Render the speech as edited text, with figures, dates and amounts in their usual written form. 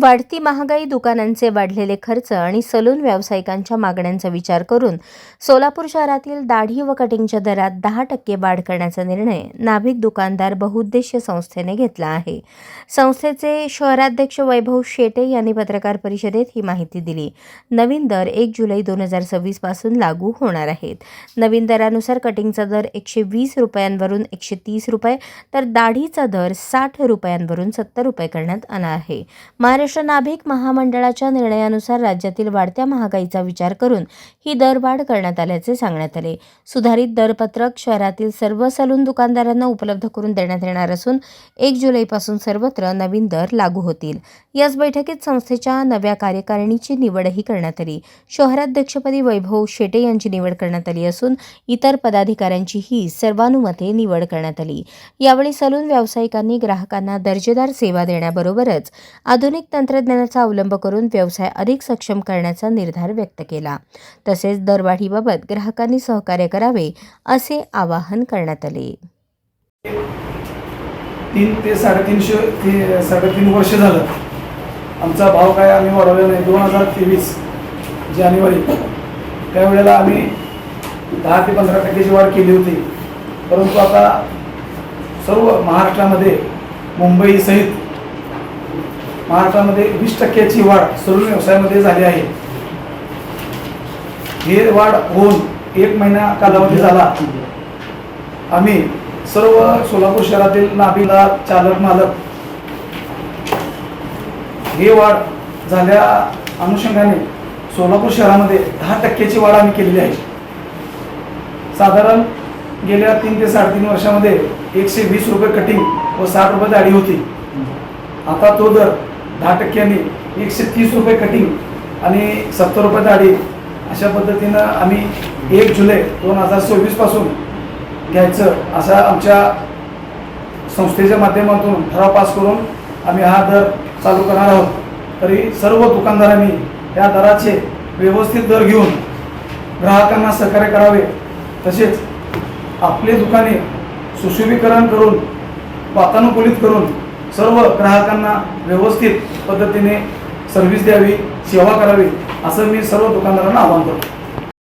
वाढती महागाई, दुकानांचे वाढलेले खर्च आणि सलून व्यावसायिकांच्या मागण्यांचा विचार करून सोलापूर शहरातील दाढी व कटिंगच्या दरात 10% वाढ करण्याचा निर्णय नाभिक दुकानदार बहुउद्देशीय संस्थेने घेतला आहे। संस्थेचे शहराध्यक्ष वैभव शेटे यांनी पत्रकार परिषदेत ही माहिती दिली। नवीन दर 1 जुलै 2026 पासून लागू होणार आहेत। नवीन दरानुसार कटिंगचा दर 120 रुपयांवरून 130 रुपये तर दाढीचा दर 60 रुपयांवरून 70 रुपये करण्यात आला आहे। महाराष्ट्र नाभिक महामंडळाच्या निर्णयानुसार राज्यातील वाढत्या महागाईचा विचार करून ही दरवाढ करण्यात आल्याचे सांगण्यात आले। सुधारित दरपत्रक शहरातील सर्व सलून दुकानदारांना उपलब्ध करून देण्यात येणार असून 1 जुलैपासून सर्वत्र नवीन दर लागू होतील। याच बैठकीत संस्थेच्या नव्या कार्यकारिणीची निवडही करण्यात आली। शहराध्यक्षपदी वैभव शेटे यांची निवड करण्यात आली असून इतर पदाधिकाऱ्यांचीही सर्वानुमते निवड करण्यात आली। यावेळी सलून व्यावसायिकांनी ग्राहकांना दर्जेदार सेवा देण्याबरोबरच आधुनिक तंत्रज्ञानाचा अवलंब करून व्यवसाय अधिक सक्षम करण्याचा निर्धार व्यक्त केला। तसेच दरवाढीबाबत ग्राहकांनी सहकार्य करावे असे आवाहन करण्यात आले। 3 ते 3.5 वर्ष झालं आमचा भाव काय आम्ही वाढवला नाही। 2023 जानेवारी त्यावेळेला आम्ही 10 ते 15% वाढ केली होती, परंतु आता सर्व महाराष्ट्रामध्ये मुंबई सहित महाराष्ट्रामध्ये 20% वाढ सलून व्यवसायामध्ये झाली आहे। ही वाढ होऊन 1 महिना कालावधी झाला। आम्ही सर्व सोलापूर शहरातील नाभिकदार चालक मालक ही वाढ झाल्या अनुषंगाने सोलापूर शहरामध्ये 10% वाढ आम्ही केलेली आहे। साधारण गेल्या 3 ते 3.5 वर्षामध्ये 120 रुपये कटिंग व 60 रुपये दाढी होती। आता तो दर 10%नी 130 रुपये कटिंग आणि 70 रुपये दाढी अशा पद्धतीनं आम्ही 1 जुलै 2026 पासून घ्यायचं असा आमच्या संस्थेच्या माध्यमातून ठराव पास करून आम्ही हा दर चालू करणार आहोत। तरी सर्व दुकानदारांनी या दराचे व्यवस्थित दर घेऊन ग्राहकांना सहकार्य करावे। तसेच आपले दुकाने सुशोभीकरण करून वातानुकूलित करून सर्व ग्राहकांना व्यवस्थित पद्धतीने सर्व्हिस द्यावी, सेवा करावी असं मी सर्व दुकानदारांना आवाहन करतो।